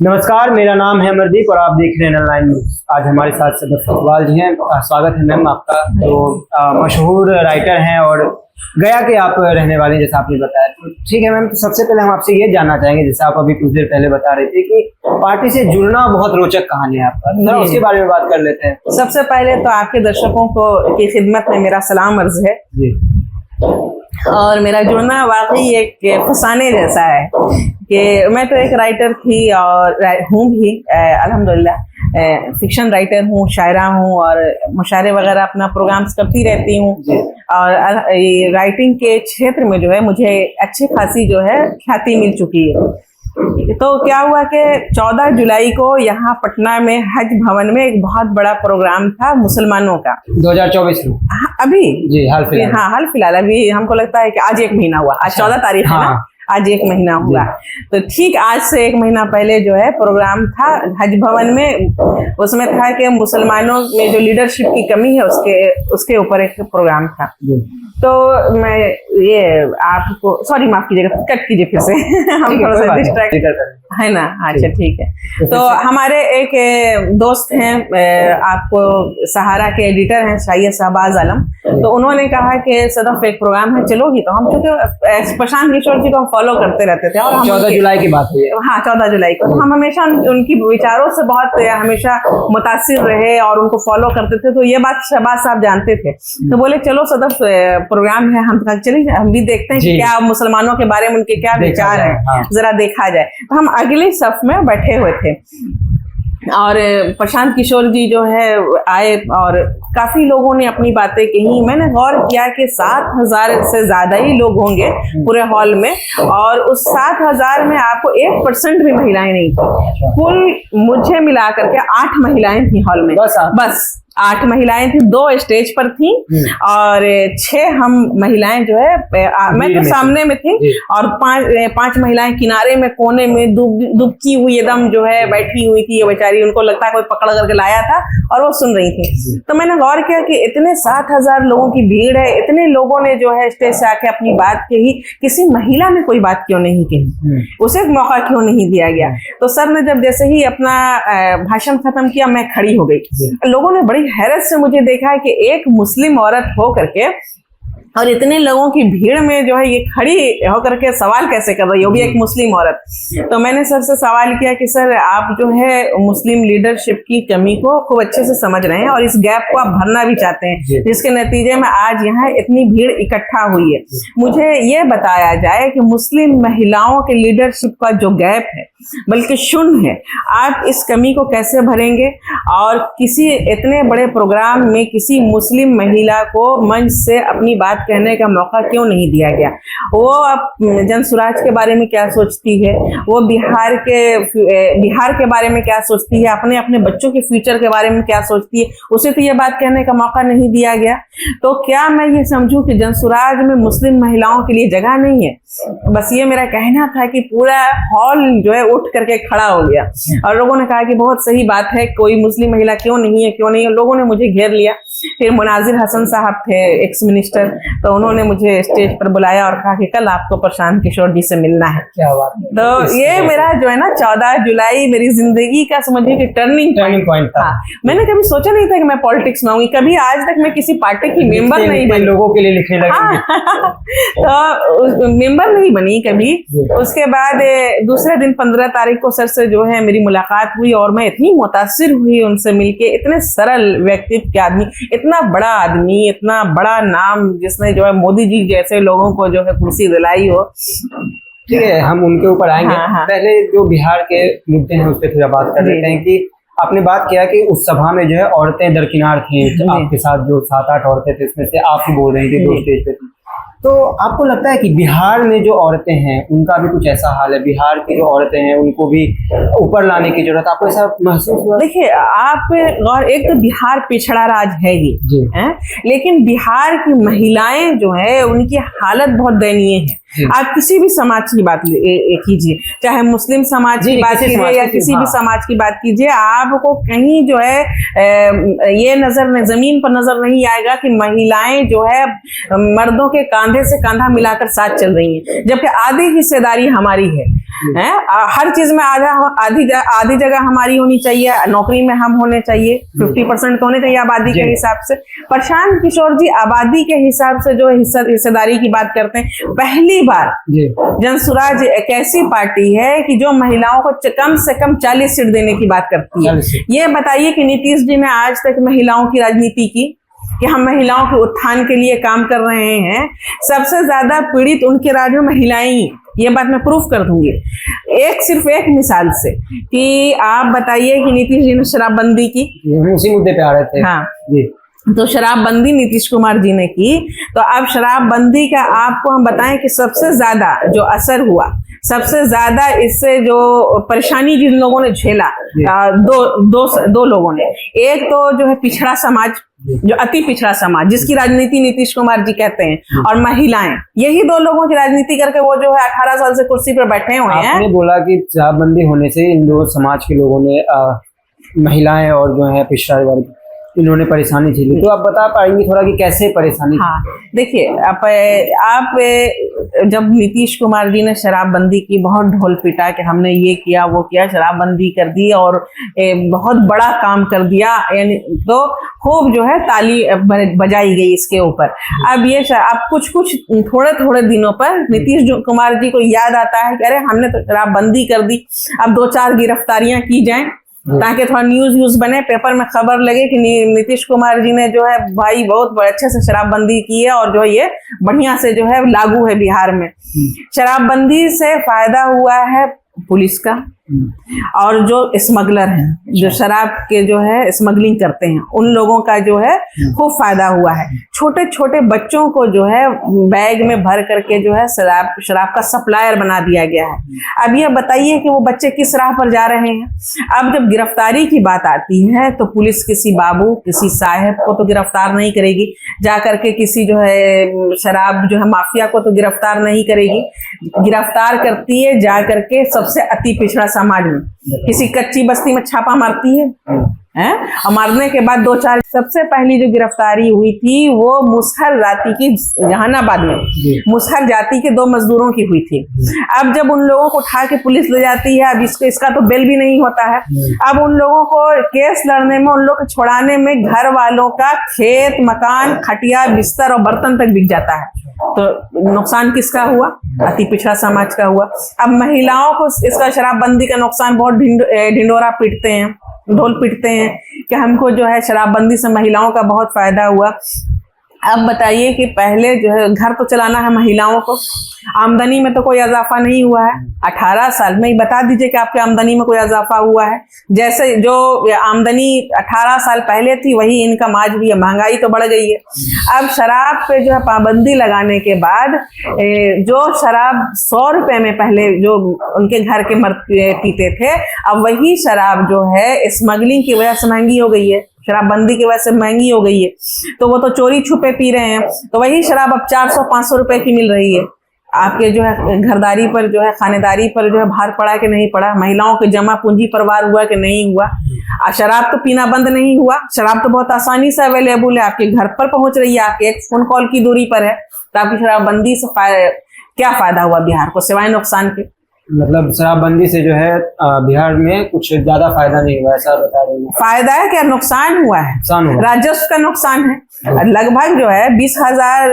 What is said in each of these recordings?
नमस्कार, मेरा नाम है अमरदीप और आप देख रहे हैं ऑनलाइन न्यूज। आज हमारे साथ सदर फुटबॉल जी हैं। स्वागत है मैम आपका। जो मशहूर राइटर हैं और गया के आप रहने वाले हैं जैसा आपने बताया। तो ठीक है मैम, तो सबसे पहले हम आपसे ये जानना चाहेंगे, जैसे आप अभी कुछ देर पहले बता रहे थे कि पार्टी से जुड़ना बहुत रोचक कहानी है आपका, तो उसके बारे में बात कर लेते हैं। सबसे पहले तो आपके दर्शकों को की खिदमत में मेरा सलाम अर्ज है जी। और मेरा जुड़ना वाकई एक फसाने जैसा है कि मैं तो एक राइटर थी और हूँ भी अल्हम्दुलिल्लाह। फिक्शन राइटर हूँ, शायरा हूँ और मुशायरे वगैरह अपना प्रोग्राम्स करती रहती हूँ। और राइटिंग के क्षेत्र में जो है मुझे अच्छी खासी जो है ख्याति मिल चुकी है। तो क्या हुआ कि 14 जुलाई को यहाँ पटना में हज भवन में एक बहुत बड़ा प्रोग्राम था मुसलमानों का 2024 में। अभी जी, हाल फिलहाल। हाँ, हाल फिलहाल अभी हमको लगता है कि आज एक महीना हुआ। आज 14 तारीख है ना, आज एक महीना हुआ। तो ठीक आज से एक महीना पहले जो है प्रोग्राम था हज भवन में। उसमें था कि मुसलमानों में जो लीडरशिप की कमी है उसके ऊपर एक प्रोग्राम था। तो मैं ये आपको सॉरी माफ कीजिएगा, कट कीजिए फिर से हम थोड़ा सा डिस्ट्रैक्ट है ना। अच्छा ठीक है। तो हमारे एक दोस्त हैं, आपको सहारा के एडिटर हैं सैयद शहबाज आलम। तो उन्होंने कहा कि सदफ एक प्रोग्राम है, चलोगी? तो हम चूंकि प्रशांत किशोर जी को हम फॉलो करते रहते थे और हम 14 जुलाई की बात है। हाँ, 14 जुलाई को। तो हम हमेशा उनकी विचारों से बहुत हमेशा मुतासिर रहे और उनको फॉलो करते थे। तो ये बात शहबाज साहब जानते थे। तो बोले चलो सदफ प्रोग्राम है, हम कहा चलिए हम भी देखते हैं कि क्या मुसलमानों के बारे में उनके क्या विचार हैं, जरा देखा जाए। तो हम अगले सफ में बैठे हुए थे और प्रशांत किशोर जी जो है आए और काफी लोगों ने अपनी बातें कही। मैंने गौर किया कि 7,000 से ज्यादा ही लोग होंगे पूरे हॉल में और उस 7,000 में आपको 1% भी महिलाएं नहीं थी। कुल मुझे मिला करके 8 महिलाएं थी हॉल में, बस 8 महिलाएं थी। 2 स्टेज पर थी और 6 हम महिलाएं जो है मैं तो सामने में थी और 5 महिलाएं किनारे में कोने में दुबकी हुई एकदम जो है बैठी हुई थी। ये बेचारी, उनको लगता है कोई पकड़ करके लाया था और वो सुन रही थी। तो मैंने गौर किया कि इतने 7,000 लोगों की भीड़ है, इतने लोगों ने जो है स्टेज से आके अपनी बात कही, किसी महिला ने कोई बात क्यों नहीं कही, उसे मौका क्यों नहीं दिया गया? तो सर ने जब जैसे ही अपना भाषण खत्म किया मैं खड़ी हो गई। लोगों ने बड़ी हैरत से मुझे देखा है कि एक मुस्लिम औरत हो करके और इतने लोगों की भीड़ में जो है ये खड़ी होकर के सवाल कैसे कर रही है, वो भी एक मुस्लिम औरत। तो मैंने सर से सवाल किया कि सर आप जो है मुस्लिम लीडरशिप की कमी को खूब अच्छे से समझ रहे हैं और इस गैप को आप भरना भी चाहते हैं, जिसके नतीजे में आज यहाँ इतनी भीड़ इकट्ठा हुई है। मुझे ये बताया जाए कि मुस्लिम महिलाओं के लीडरशिप का जो गैप है बल्कि शून्य है, आप इस कमी को कैसे भरेंगे? और किसी इतने बड़े प्रोग्राम में किसी मुस्लिम महिला को मंच से अपनी बात कहने का मौका क्यों नहीं दिया गया? वो अब जनसुराज के बारे में क्या सोचती है, वो बिहार के बारे में क्या सोचती है, अपने अपने बच्चों के फ्यूचर के बारे में क्या सोचती है, उसे तो ये बात कहने का मौका नहीं दिया गया। तो क्या मैं ये समझूं कि जनसुराज में मुस्लिम महिलाओं के लिए जगह नहीं है? बस ये मेरा कहना था कि पूरा हॉल जो है उठ करके खड़ा हो गया और लोगों ने कहा कि बहुत सही बात है, कोई मुस्लिम महिला क्यों नहीं है, क्यों नहीं है। लोगों ने मुझे घेर लिया। फिर मुनाजिर हसन साहब थे, एक्स मिनिस्टर, तो उन्होंने मुझे स्टेज पर बुलाया और कहा कि कल आपको प्रशांत किशोर जी से मिलना है। क्या बात है। तो ये मेरा जो है ना 14 जुलाई मेरी जिंदगी का समझिए कि टर्निंग पॉइंट था। मैंने कभी सोचा नहीं था कि मैं पॉलिटिक्स में आऊंगी, कभी आज तक मैं किसी पार्टी की मेंबर नहीं बनी। लोगों के लिए लिखने लगी। तो मेंबर नहीं बनी कभी। उसके बाद दूसरे दिन 15 तारीख को सर से जो है मेरी मुलाकात हुई और मैं इतनी मुतासिर हुई उनसे मिलके। इतने सरल व्यक्तित्व के आदमी, इतना बड़ा आदमी, इतना बड़ा नाम, जिसने जो है मोदी जी जैसे लोगों को जो है कुर्सी दिलाई हो। ठीक है, हम उनके ऊपर आएंगे। पहले जो बिहार के मुद्दे हैं उस पर थोड़ा बात कर लेते हैं कि आपने बात किया कि उस सभा में जो है औरतें दरकिनार थी। आपके साथ जो 7-8 औरतें थे उसमें से आप ही बोल रही थी, 2 स्टेज पे थी। तो आपको लगता है कि बिहार में जो औरतें हैं उनका भी कुछ ऐसा हाल है, बिहार की जो औरतें हैं उनको भी ऊपर लाने की जरूरत, आपको ऐसा महसूस हुआ? देखिए आप और एक तो बिहार पिछड़ा राज्य है ये है, लेकिन बिहार की महिलाएं जो है उनकी हालत बहुत दयनीय है। आप किसी भी समाज की बात कीजिए, चाहे मुस्लिम समाज की बात कीजिए या किसी भी समाज की बात कीजिए, आपको कहीं जो है ये जमीन पर नजर नहीं आएगा कि महिलाएं जो है मर्दों के कंधे से कंधा मिलाकर साथ चल रही हैं, जबकि आधी हिस्सेदारी हमारी है। हर चीज में आधी जगह हमारी होनी चाहिए, नौकरी में हम होने चाहिए, 50% तो होने चाहिए आबादी के हिसाब से। प्रशांत किशोर जी आबादी के हिसाब से जो हिस्सेदारी की बात करते हैं, पहली बार जनसुराज एक ऐसी पार्टी है कि जो महिलाओं को कम से कम 40 सीट देने की बात करती है। ये बताइए कि नीतीश जी ने आज तक महिलाओं की राजनीति की, कि हम महिलाओं के उत्थान के लिए काम कर रहे हैं। सबसे ज्यादा पीड़ित उनके राज्य में महिलाएं ही, ये बात मैं प्रूफ कर दूंगी सिर्फ एक मिसाल से, कि आप बताइए कि नीतीश जी ने शराबबंदी की, उसी मुद्दे पे आ रहे थे। हाँ जी। तो शराबबंदी नीतीश कुमार जी ने की, तो अब शराबबंदी का आपको हम बताएं कि सबसे ज्यादा जो असर हुआ, सबसे ज्यादा इससे जो परेशानी जिन लोगों ने झेला, दो लोगों ने, एक तो जो है पिछड़ा समाज, जो अति पिछड़ा समाज जिसकी राजनीति नीतीश कुमार जी कहते हैं, और महिलाएं, यही दो लोगों की राजनीति करके वो जो है 18 साल से कुर्सी पर बैठे हुए हैं। आपने बोला कि शराबबंदी होने से इन दो समाज के लोगों ने, महिलाएं और जो है पिछड़ा वर्ग, इन्होंने परेशानी झेली, तो आप बता पाएंगे थोड़ा कि कैसे परेशानी? हाँ देखिए, आप जब नीतीश कुमार जी ने शराबबंदी की, बहुत ढोल पीटा कि हमने ये किया वो किया, शराबबंदी कर दी और बहुत बड़ा काम कर दिया, यानी तो खूब जो है ताली बजाई गई इसके ऊपर। अब ये अब कुछ थोड़े दिनों पर नीतीश कुमार जी को याद आता है कि अरे हमने तो शराबबंदी कर दी, अब 2-4 गिरफ्तारियां की जाएं ताकि थोड़ा न्यूज बने, पेपर में खबर लगे कि नीतीश कुमार जी ने जो है भाई बहुत अच्छे से शराबबंदी की है और जो ये बढ़िया से जो है लागू है बिहार में। शराबबंदी से फायदा हुआ है पुलिस का, और जो स्मगलर हैं, जो शराब के जो है स्मगलिंग करते हैं, उन लोगों का जो है खूब फायदा हुआ है। छोटे छोटे बच्चों को जो है बैग में भर करके जो है शराब का सप्लायर बना दिया गया है। अब ये बताइए कि वो बच्चे किस राह पर जा रहे हैं। अब जब गिरफ्तारी की बात आती है तो पुलिस किसी बाबू, किसी साहब को तो गिरफ्तार नहीं करेगी, जा करके किसी जो है शराब जो है माफिया को तो गिरफ्तार नहीं करेगी, गिरफ्तार करती है जा करके सबसे अति पिछड़ा समाज में, किसी कच्ची बस्ती में छापा मारती है, और मारने के बाद 2-4, सबसे पहली जो गिरफ्तारी हुई थी वो मुसहर जाति की, जहानाबाद में मुसहर जाति के 2 मजदूरों की हुई थी। अब जब उन लोगों को उठा के पुलिस ले जाती है, अब इसका तो बेल भी नहीं होता है, अब उन लोगों को केस लड़ने में, उन लोग को छुड़ाने में घर वालों का खेत, मकान, खटिया, बिस्तर और बर्तन तक बिक जाता है। तो नुकसान किसका हुआ? अति पिछड़ा समाज का हुआ। अब महिलाओं को इसका शराबबंदी का नुकसान बहुत ढिंडोरा पीटते हैं, ढोल पीटते हैं कि हमको जो है शराबबंदी से महिलाओं का बहुत फायदा हुआ। अब बताइए कि पहले जो है घर तो चलाना है महिलाओं को, आमदनी में तो कोई इजाफा नहीं हुआ है 18 साल में। बता दीजिए कि आपकी आमदनी में कोई इजाफा हुआ है? जैसे जो आमदनी 18 साल पहले थी वही इनकम आज भी है, महंगाई तो बढ़ गई है। अब शराब पे जो है पाबंदी लगाने के बाद जो शराब 100 रुपए में पहले जो उनके घर के मर्द पीते थे, अब वही शराब जो है स्मगलिंग की वजह से महंगी हो गई है, शराबबंदी की वजह से महंगी हो गई है, तो वो तो चोरी छुपे पी रहे हैं। तो वही शराब अब 400-500 रुपए की मिल रही है। आपके जो है घरदारी पर जो है, खानेदारी पर जो है भार पड़ा कि नहीं पड़ा? महिलाओं के जमा पूंजी परिवार हुआ कि नहीं हुआ? शराब तो पीना बंद नहीं हुआ, शराब तो बहुत आसानी से अवेलेबल है, आपके घर पर पहुंच रही है, आपके एक फोन कॉल की दूरी पर है। तो आपकी शराबबंदी से क्या फायदा हुआ बिहार को सिवाय नुकसान के? मतलब शराबबंदी से जो है बिहार में कुछ ज्यादा फायदा नहीं हुआ, ऐसा बता रहे हैं? फायदा है क्या? नुकसान हुआ है, राजस्व का नुकसान है। लगभग जो है 20,000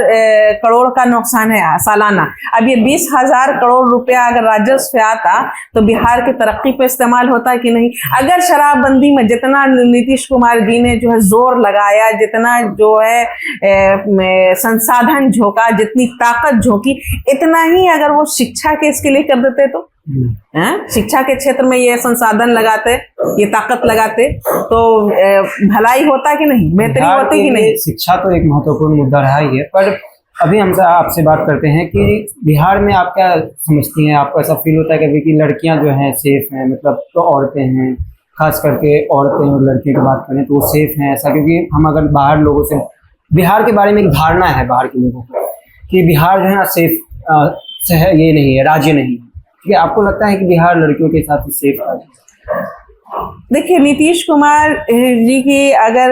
करोड़ का नुकसान है सालाना। अब ये 20,000 करोड़ रुपया अगर राजस्व आता तो बिहार की तरक्की पे इस्तेमाल होता है कि नहीं? अगर शराबबंदी में जितना नीतीश कुमार जी ने जो है जोर लगाया, जितना जो है संसाधन झोंका, जितनी ताकत झोंकी, इतना ही अगर वो शिक्षा के इसके लिए कर देते तो शिक्षा के क्षेत्र में ये संसाधन लगाते, ये ताकत लगाते, तो भलाई होता कि नहीं, बेहतरी होती कि नहीं? शिक्षा तो एक महत्वपूर्ण मुद्दा रहा ही है, पर अभी हम आपसे बात करते हैं कि बिहार में आप क्या समझती हैं? आपको ऐसा फील होता है कभी कि लड़कियां जो हैं सेफ हैं, मतलब तो औरतें हैं, खास करके औरतें और लड़कियों की बात करें तो वो सेफ हैं ऐसा? क्योंकि हम अगर बाहर लोगों से, बिहार के बारे में एक धारणा है बाहर के लोगों को कि बिहार जो है सेफ शहर ये नहीं है, राज्य नहीं है। ठीक है, आपको लगता है कि बिहार लड़कियों के साथ सेफ है? देखिए नीतीश कुमार जी की अगर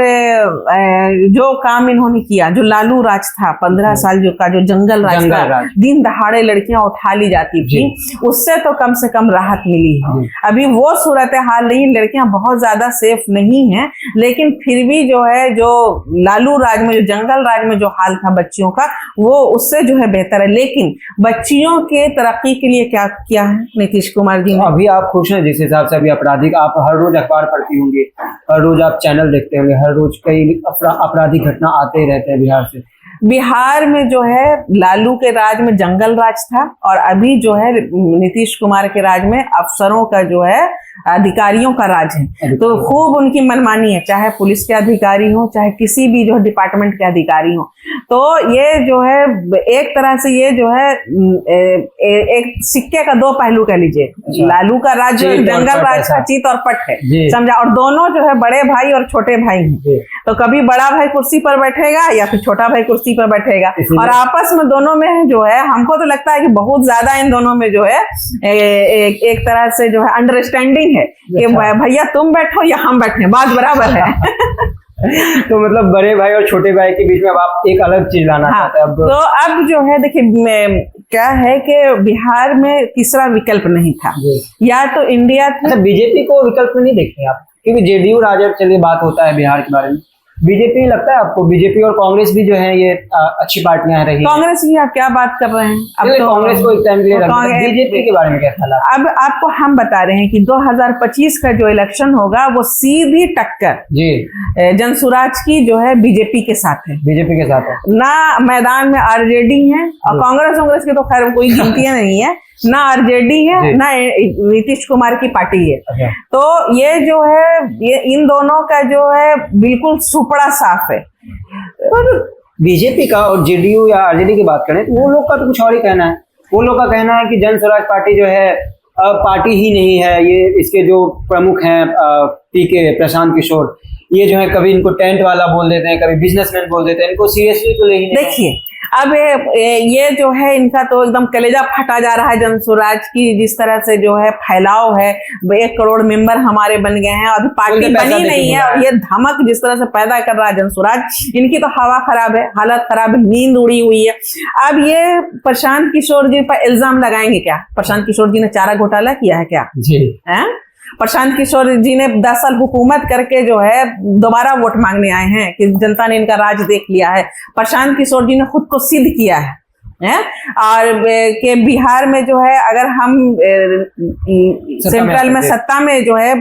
जो काम इन्होंने किया, जो लालू राज था 15 साल जो जंगल राज था, दिन दहाड़े लड़कियां उठा ली जाती थी, उससे तो कम से कम राहत मिली है। अभी वो सूरत हाल नहीं, लड़कियां बहुत ज्यादा सेफ नहीं है, लेकिन फिर भी जो है जो लालू राज में, जो जंगल राज में जो हाल था बच्चियों का, वो उससे जो है बेहतर है। लेकिन बच्चियों के तरक्की के लिए क्या किया है नीतीश कुमार जी ने? अभी आप खुश हैं जिस हिसाब से अभी आपराधिक, आप हर रोज अखबार पढ़ती होंगी, हर रोज आप चैनल देखते होंगे, हर रोज कई आपराधिक घटना आते ही रहते हैं बिहार से। बिहार में जो है लालू के राज में जंगल राज था, और अभी जो है नीतीश कुमार के राज में अफसरों का जो है अधिकारियों का राज है। तो खूब उनकी मनमानी है, चाहे पुलिस के अधिकारी हो, चाहे किसी भी जो डिपार्टमेंट के अधिकारी हो। तो ये जो है एक तरह से ये जो है एक सिक्के का दो पहलू कह लीजिए। लालू का राज जंगल राज का चीत और पट है, समझा, और दोनों जो है बड़े भाई और छोटे भाई हैं। तो कभी बड़ा भाई कुर्सी पर बैठेगा या फिर छोटा भाई कुर्सी पर बैठेगा, और आपस में दोनों में जो है, हमको तो लगता है कि बहुत ज्यादा इन दोनों में जो है एक तरह से जो है अंडरस्टैंडिंग है कि भैया तुम बैठो या हम बैठे, बात बराबर है। तो मतलब बड़े भाई और छोटे भाई के बीच में अब आप एक अलग चीज लाना चाहते हैं। तो अब जो है देखिए क्या है कि बिहार में तीसरा विकल्प नहीं था, या तो इंडिया था। अच्छा, बीजेपी को विकल्प में नहीं देखते आप? क्योंकि जेडीयू राजद, चलिए बात होता है बिहार के बारे में, बीजेपी लगता है आपको? बीजेपी और कांग्रेस भी जो है ये अच्छी पार्टियां रही। कांग्रेस की आप क्या बात कर रहे हैं? अब तो कांग्रेस को एक टाइम के लिए रखते हैं, बीजेपी के बारे में क्या ख्याल है? अब आपको हम बता रहे हैं कि 2025 का जो इलेक्शन होगा वो सीधी टक्कर जी जनसुराज की जो है बीजेपी के साथ है। बीजेपी के साथ है ना, मैदान में आरजेडी है, और कांग्रेस की तो खैर कोई गिनतियां नहीं है, ना आरजेडी है ना नीतीश कुमार की पार्टी है। तो ये जो है ये इन दोनों का जो है बिल्कुल सुपड़ा साफ है। बीजेपी का और जेडीयू या आरजेडी की बात करें तो वो लोग का तो कुछ और ही कहना है। वो लोग का कहना है कि जन स्वराज पार्टी जो है पार्टी ही नहीं है। ये इसके जो प्रमुख हैं पीके प्रशांत किशोर, ये जो है कभी इनको टेंट वाला बोल देते हैं, कभी बिजनेसमैन बोल देते हैं, इनको सीरियसली तो ले ही नहीं। देखिए अब ये जो है इनका तो एकदम कलेजा फटा जा रहा है जनसुराज की, जिस तरह से जो है फैलाव है, 1 करोड़ मेंबर हमारे बन गए हैं, अभी पार्टी बनी नहीं है, और ये धमक जिस तरह से पैदा कर रहा है जनसुराज, इनकी तो हवा खराब है, हालत खराब है, नींद उड़ी हुई है। अब ये प्रशांत किशोर जी पर इल्जाम लगाएंगे क्या? प्रशांत किशोर जी ने चारा घोटाला किया है क्या? जी है? प्रशांत किशोर जी ने 10 साल हुकूमत करके जो है दोबारा वोट मांगने आए हैं कि जनता ने इनका राज देख लिया है। प्रशांत किशोर जी ने खुद को सिद्ध किया है और के बिहार में जो है अगर हम सेंट्रल में सत्ता में जो है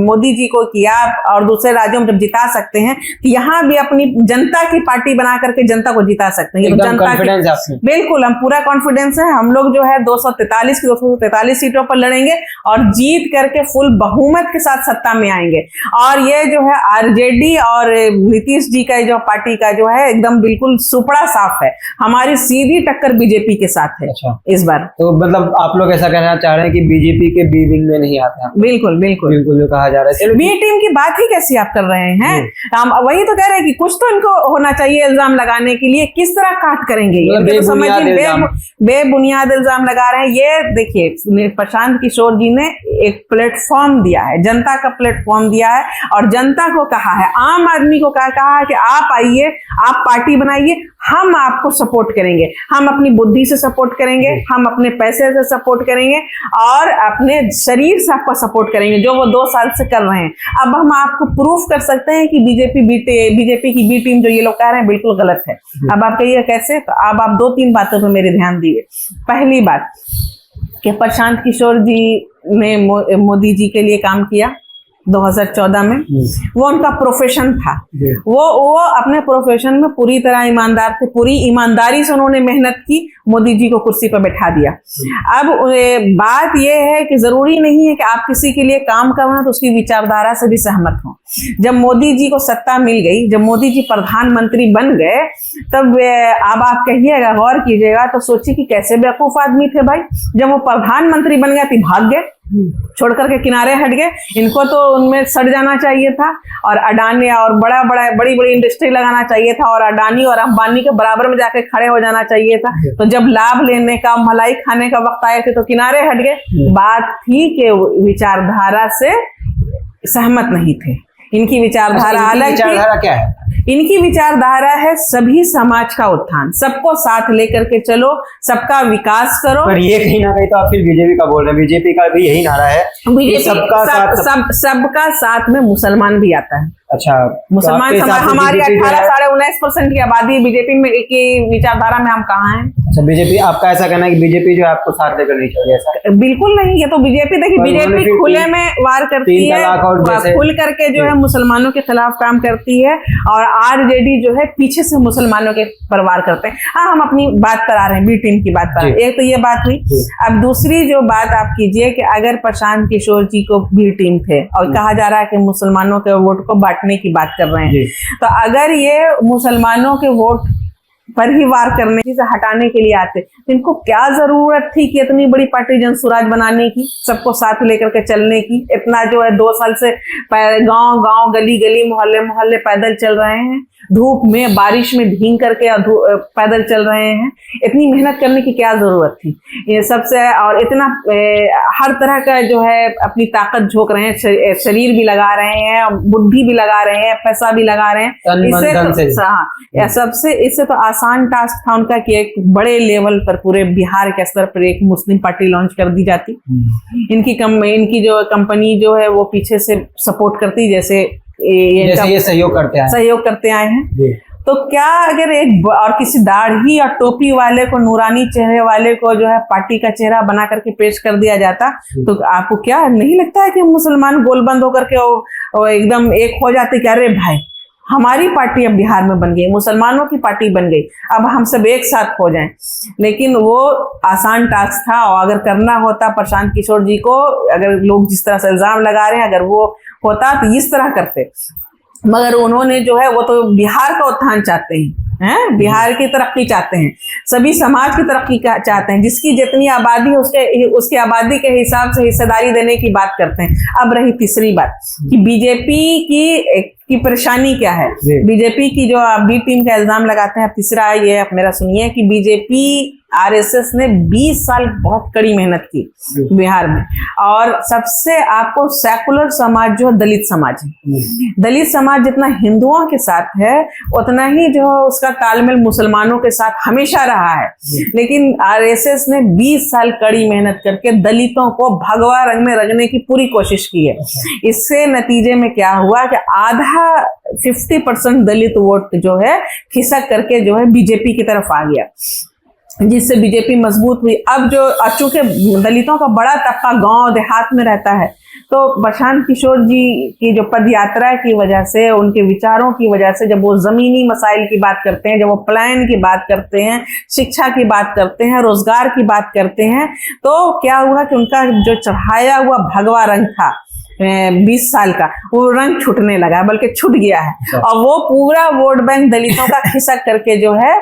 मोदी जी को किया और दूसरे राज्यों में जब जिता सकते हैं, तो यहाँ भी अपनी जनता की पार्टी बना करके जनता को जिता सकते हैं। जनता की बिल्कुल हम पूरा कॉन्फिडेंस है। हम लोग जो है 243 की 243 सीटों पर लड़ेंगे और जीत करके फुल बहुमत के साथ सत्ता में आएंगे। और ये जो है आरजेडी और नीतीश जी का जो पार्टी का जो है एकदम बिल्कुल सुपड़ा साफ है। हमारी सीधी टक्कर बीजेपी के साथ है। अच्छा। इस बार तो मतलब आप लोग ऐसा कहना चाह रहे हैं कि बीजेपी के बी विंग में नहीं आते हैं? बिल्कुल बिल्कुल बिल्कुल जो कहा जा रहा है। बी टीम की बात ही कैसी आप कर रहे हैं? हम वही तो कह रहे हैं कि कुछ तो इनको होना चाहिए इल्जाम लगाने के लिए। किस तरह काट करेंगे ये तो समझिए, बेबुनियाद इल्जाम लगा रहे हैं। ये देखिए प्रशांत किशोर जी ने एक प्लेटफॉर्म दिया है, जनता का प्लेटफॉर्म दिया है और जनता को कहा है, आम आदमी को कहा है कि आप आइए, आप पार्टी बनाइए, हम आपको सपोर्ट करेंगे, हम अपनी बुद्धि से सपोर्ट करेंगे, हम अपने पैसे से सपोर्ट करेंगे और अपने शरीर से आपको सपोर्ट करेंगे, जो वो 2 साल से कर रहे हैं। अब हम आपको प्रूफ कर सकते हैं कि बीजेपी की बी टीम जो ये लोग कह रहे हैं बिल्कुल गलत है। अब आप कहिए कैसे? तो अब आप 2-3 बातों पर मेरे ध्यान दिए। पहली बात कि प्रशांत किशोर जी ने मोदी जी के लिए काम किया 2014 में, वो उनका प्रोफेशन था। वो अपने प्रोफेशन में पूरी तरह ईमानदार थे, पूरी ईमानदारी से उन्होंने मेहनत की, मोदी जी को कुर्सी पर बैठा दिया। अब बात यह है कि जरूरी नहीं है कि आप किसी के लिए काम कर रहे हैं तो उसकी विचारधारा से भी सहमत हो। जब मोदी जी को सत्ता मिल गई, जब मोदी जी प्रधानमंत्री बन गए, तब अब आप कहिएगा, गौर कीजिएगा तो सोचिए कि कैसे बेवकूफ आदमी थे भाई। जब वो प्रधानमंत्री बन गया तो भाग गए, छोड़ करके किनारे हट गए। इनको तो उनमें सड़ जाना चाहिए था और अडानी और बड़ी बड़ी इंडस्ट्री लगाना चाहिए था और अडानी और अंबानी के बराबर में जाके खड़े हो जाना चाहिए था। तो जब लाभ लेने का, मलाई खाने का वक्त आए थे तो किनारे हट गए। बात थी कि विचारधारा से सहमत नहीं थे। इनकी विचारधारा अलग थी। विचारधारा क्या है? इनकी विचारधारा है सभी समाज का उत्थान, सबको साथ लेकर के चलो, सबका विकास करो। पर ये कहीं ना कहीं तो आप फिर बीजेपी का बोल रहे हैं, बीजेपी का भी यही नारा है, सबका साथ में मुसलमान भी आता है। अच्छा, मुसलमान हमारी 18-19% की आबादी बीजेपी में की विचारधारा में हम कहाँ हैं? अच्छा, बीजेपी, आपका ऐसा कहना है कि बीजेपी जो है आपको साथ लेकर नहीं चल ऐसा? बिल्कुल नहीं, ये तो बीजेपी देखिए, बीजेपी खुले में वार करती है, खुल करके जो है मुसलमानों के खिलाफ काम करती है, और आरजेडी जो है पीछे से मुसलमानों के पर वार करते हैं। हाँ, हम अपनी बात पर आ रहे हैं, बी टीम की बात पर। एक तो ये बात हुई। अब दूसरी जो बात आप कीजिए कि अगर प्रशांत किशोर जी को बी टीम थे और कहा जा रहा है कि मुसलमानों के वोट को बांटने की बात कर रहे हैं, तो अगर ये मुसलमानों के वोट पर ही वार करने से हटाने के लिए आते, तो इनको क्या जरूरत थी कि इतनी बड़ी पार्टी जनसुराज बनाने की, सबको साथ लेकर के चलने की? इतना जो है 2 साल से गांव गांव, गली गली, मोहल्ले मोहल्ले पैदल चल रहे हैं, धूप में बारिश में भीग करके पैदल चल रहे हैं। इतनी मेहनत करने की क्या जरूरत थी? ये सबसे, और इतना हर तरह का जो है अपनी ताकत झोंक रहे हैं, शरीर भी लगा रहे हैं, बुद्धि भी लगा रहे हैं, पैसा भी लगा रहे हैं। इससे तो आसान टास्क था उनका कि एक बड़े लेवल पर पूरे बिहार के स्तर पर एक मुस्लिम पार्टी लॉन्च कर दी जाती। इनकी जो कंपनी जो है वो पीछे से सपोर्ट करती, जैसे ये सहयोग करते आए हैं। तो क्या अगर एक और किसी दाढ़ी और टोपी वाले को, नूरानी चेहरे वाले को जो है पार्टी का चेहरा बना करके पेश कर दिया जाता, तो आपको क्या नहीं लगता है कि मुसलमान गोलबंद होकर के एकदम एक हो जाते कि अरे भाई हमारी पार्टी अब बिहार में बन गई, मुसलमानों की पार्टी बन गई, अब हम सब एक साथ हो जाएं? लेकिन वो आसान टास्क था, और अगर करना होता प्रशांत किशोर जी को, अगर लोग जिस तरह से इल्जाम लगा रहे हैं, अगर वो होता तो इस तरह करते। मगर उन्होंने जो है, वो तो बिहार का उत्थान चाहते हैं, बिहार की तरक्की चाहते हैं, सभी समाज की तरक्की चाहते हैं, जिसकी जितनी आबादी है उसके आबादी के हिसाब से हिस्सेदारी देने की बात करते हैं। अब रही तीसरी बात कि बीजेपी की परेशानी क्या है। बीजेपी की जो आप बी टीम का इल्जाम लगाते हैं, तीसरा ये आप मेरा सुनिए कि बीजेपी आरएसएस ने 20 साल बहुत कड़ी मेहनत की बिहार में, और सबसे आपको सेकुलर समाज जो दलित समाज है, दलित समाज जितना हिंदुओं के साथ है उतना ही जो उसका तालमेल मुसलमानों के साथ हमेशा रहा है। लेकिन आरएसएस ने 20 साल कड़ी मेहनत करके दलितों को भगवा रंग में रंगने की पूरी कोशिश की है। इससे नतीजे में क्या हुआ कि आधा 50% दलित वोट जो है खिसक करके जो है बीजेपी की तरफ आ गया, जिससे बीजेपी मजबूत हुई। अब जो चूंकि दलितों का बड़ा तबका गांव देहात में रहता है, तो प्रशांत किशोर जी की जो पद यात्रा की वजह से, उनके विचारों की वजह से, जब वो जमीनी मसाइल की बात करते हैं, जब वो प्लान की बात करते हैं, शिक्षा की बात करते हैं, रोजगार की बात करते हैं, तो क्या हुआ कि उनका जो चढ़ाया हुआ भगवा रंग था 20 साल का, वो रंग छूटने लगा, बल्कि छूट गया है, और वो पूरा वोट बैंक दलितों का खिसक करके जो है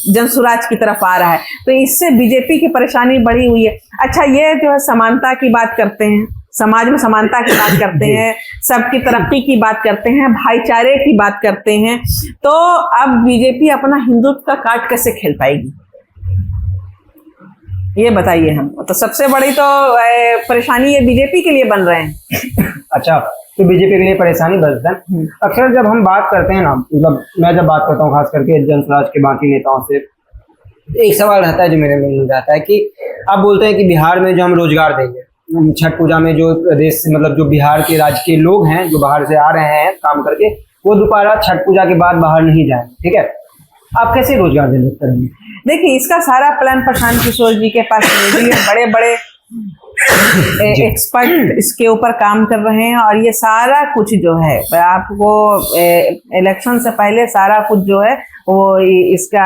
जनसुराज की तरफ आ रहा है। तो इससे बीजेपी की परेशानी बढ़ी हुई है। अच्छा, ये जो है समानता की बात करते हैं, समाज में समानता की बात करते हैं, सबकी तरक्की की बात करते हैं, भाईचारे की बात करते हैं, तो अब बीजेपी अपना हिंदुत्व का कार्ड कैसे खेल पाएगी, ये बताइए हम। तो सबसे बड़ी तो परेशानी ये बीजेपी के लिए बन रहे हैं। अच्छा, तो बीजेपी के लिए परेशानी बनता है। अक्सर जब हम बात करते हैं ना, मतलब मैं जब बात करता हूँ खास करके जनसुराज के बाकी नेताओं से, एक सवाल रहता है जो मेरे मन में आता है कि आप बोलते हैं कि बिहार में जो हम रोजगार देंगे, छठ पूजा में जो प्रदेश से, मतलब जो बिहार के राज्य के लोग हैं जो बाहर से आ रहे हैं काम करके, वो दोबारा छठ पूजा के बाद बाहर नहीं जाएंगे, ठीक है? आप कैसे रोजगार जनरेट करेंगे? देखिए, इसका सारा प्लान प्रशांत किशोर जी के पास रेडी है, बड़े बड़े एक्सपर्ट इसके ऊपर काम कर रहे हैं, और ये सारा कुछ जो है आपको इलेक्शन से पहले सारा कुछ जो है वो इसका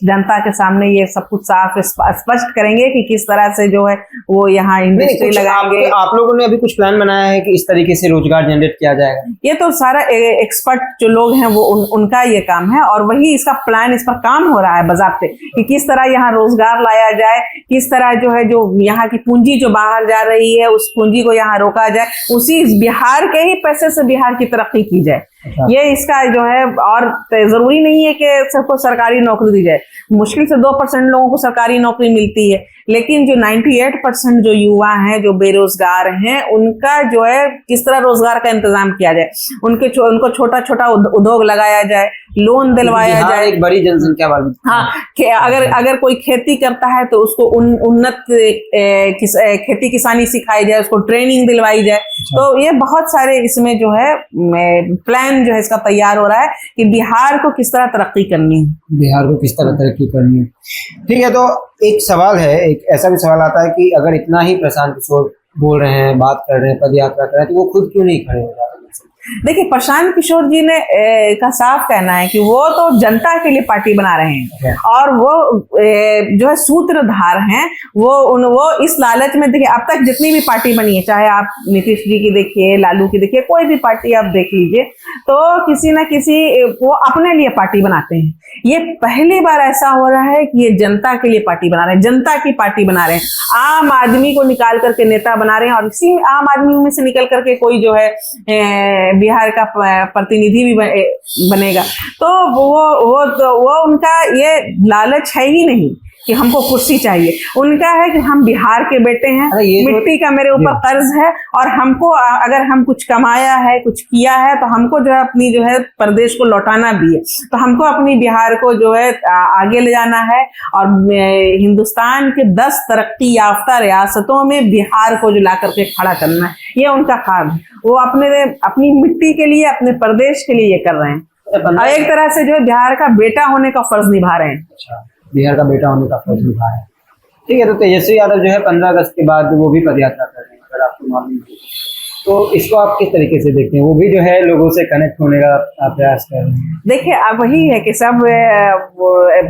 जनता के सामने ये सब कुछ साफ स्पष्ट करेंगे कि किस तरह से जो है वो यहाँ इंडस्ट्री लगाएंगे। आप लोगों ने अभी कुछ प्लान बनाया है कि इस तरीके से रोजगार जनरेट किया जाएगा? ये तो सारा एक्सपर्ट जो लोग हैं वो उनका ये काम है, और वही इसका प्लान, इस पर काम हो रहा है बजाते कि किस तरह यहाँ रोजगार लाया जाए, किस तरह जो है जो यहाँ की पूंजी जो बाहर जा रही है उस पूंजी को यहाँ रोका जाए, उसी बिहार के ही पैसे से बिहार की तरक्की की जाए। ये इसका जो है, और जरूरी नहीं है कि सबको सरकारी नौकरी दी जाए, मुश्किल से 2% लोगों को सरकारी नौकरी मिलती है, लेकिन जो 98% जो युवा हैं, जो बेरोजगार हैं, उनका जो है किस तरह रोजगार का इंतजाम किया जाए, उनको छोटा छोटा उद्योग लगाया जाए, लोन दिलवाया जाए। एक बड़ी जनसंख्या वाली, हाँ, अगर कोई खेती करता है तो उसको उन्नत खेती किसानी सिखाई जाए, उसको ट्रेनिंग दिलवाई जाए। तो ये बहुत सारे इसमें जो है प्लान जो है इसका तैयार हो रहा है कि बिहार को किस तरह तरक्की करनी है, बिहार को किस तरह तरक्की करनी है। ठीक है, तो एक सवाल है, एक ऐसा भी सवाल आता है कि अगर इतना ही प्रशांत किशोर बोल रहे हैं, बात कर रहे हैं, पद यात्रा कर रहे हैं, तो वो खुद क्यों नहीं खड़े हो रहे हैं? देखिए, प्रशांत किशोर जी ने का साफ कहना है कि वो तो जनता के लिए पार्टी बना रहे हैं और वो जो है सूत्रधार हैं। वो इस लालच में, देखिए अब तक जितनी भी पार्टी बनी है, चाहे आप नीतीश जी की देखिए, लालू की देखिए, कोई भी पार्टी आप देख लीजिए, तो किसी ना किसी वो अपने लिए पार्टी बनाते हैं। ये पहली बार ऐसा हो रहा है कि ये जनता के लिए पार्टी बना रहे हैं, जनता की पार्टी बना रहे हैं, आम आदमी को निकाल करके नेता बना रहे हैं और इसी आम आदमी में से निकल करके कोई जो है बिहार का प्रतिनिधि भी बनेगा। तो वो उनका ये लालच है ही नहीं कि हमको कुर्सी चाहिए, उनका है कि हम बिहार के बेटे हैं, मिट्टी का मेरे ऊपर कर्ज है और हमको अगर हम कुछ कमाया है, कुछ किया है, तो हमको जो है अपनी जो है प्रदेश को लौटाना भी है। तो हमको अपनी बिहार को जो है आगे ले जाना है और हिंदुस्तान के 10 तरक्की याफ्ता रियासतों में बिहार को जो ला करके खड़ा करना है, ये उनका काम है। वो अपनी मिट्टी के लिए, अपने प्रदेश के लिए ये कर रहे हैं और एक तरह से जो है बिहार का बेटा होने का फर्ज निभा रहे हैं। अच्छा, बिहार का बेटा होने का फर्ज निभा है। ठीक है, तो तेजस्वी यादव जो है 15 अगस्त के बाद वो भी पदयात्रा कर रहे हैं, अगर आपको मालूम है तो इसको आप किस तरीके से देखते हैं? वो भी जो है लोगों से कनेक्ट होने का प्रयास कर रहे हैं। देखिए, अब वही है कि सब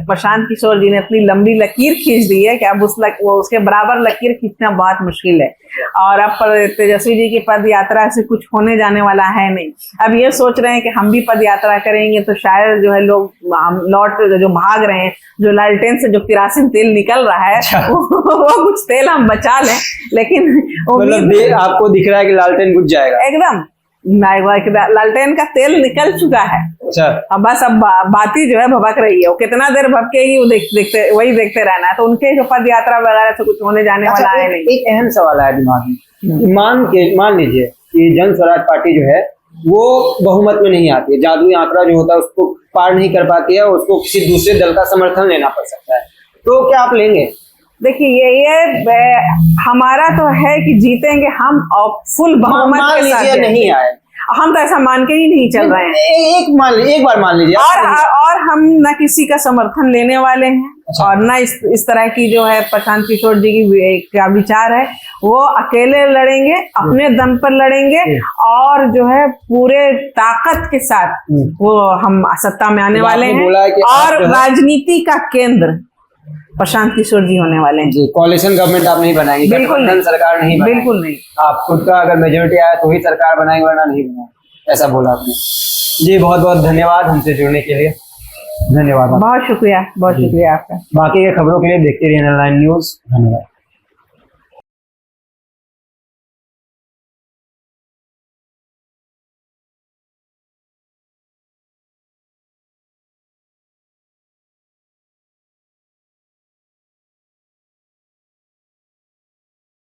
प्रशांत किशोर जी ने अपनी लंबी लकीर खींच दी है कि अब उसके बराबर लकीर खींचना बहुत मुश्किल है और अब तेजस्वी जी की पद यात्रा से कुछ होने जाने वाला है नहीं। अब ये सोच रहे हैं कि हम भी पद यात्रा करेंगे तो शायद जो है लोग जो भाग रहे हैं, जो लालटेन से जो किरासिन तेल निकल रहा है, वो कुछ तेल हम बचा लें, लेकिन मतलब आपको दिख रहा है कि लालटेन बुझ जाएगा? एकदम लालटेन का तेल निकल चुका है। अच्छा, अब बस अब बाती जो है भभक रही है, वो कितना देर भभकेगी वो देखते रहना है। तो उनके जो पद यात्रा वगैरह से कुछ होने जाने वाला है नहीं। एक अहम सवाल है दिमाग में, मान लीजिए कि जन स्वराज पार्टी जो है वो बहुमत में नहीं आती है, जादुई आंकड़ा जो होता है उसको पार नहीं कर पाती है, उसको किसी दूसरे दल का समर्थन लेना पड़ सकता है, तो क्या आप लेंगे? देखिए, ये हमारा तो है कि जीतेंगे हम और फुल बहुमत के साथ। नहीं आए, हम तो ऐसा मान के ही नहीं चल रहे हैं। एक बार मान लीजिए और हम न किसी का समर्थन लेने वाले हैं। अच्छा। और न इस तरह की जो है प्रशांत किशोर जी की क्या विचार है, वो अकेले लड़ेंगे, अपने दम पर लड़ेंगे और जो है पूरे ताकत के साथ वो हम सत्ता में आने वाले हैं और राजनीति का केंद्र प्रशांत किशोर जी होने वाले हैं। कोalition गवर्नमेंट आप नहीं बनाएंगे? बिल्कुल नहीं, सरकार नहीं बनाएंगे? बिल्कुल नहीं। आप खुद का अगर मेजोरिटी आया तो ही सरकार बनाएंगे, वरना नहीं बनाएंगे, ऐसा बोला आपने। जी, बहुत बहुत धन्यवाद हमसे जुड़ने के लिए। धन्यवाद, बहुत शुक्रिया, बहुत शुक्रिया आपका। बाकी के खबरों के लिए देखते रहिए 9 न्यूज़। धन्यवाद।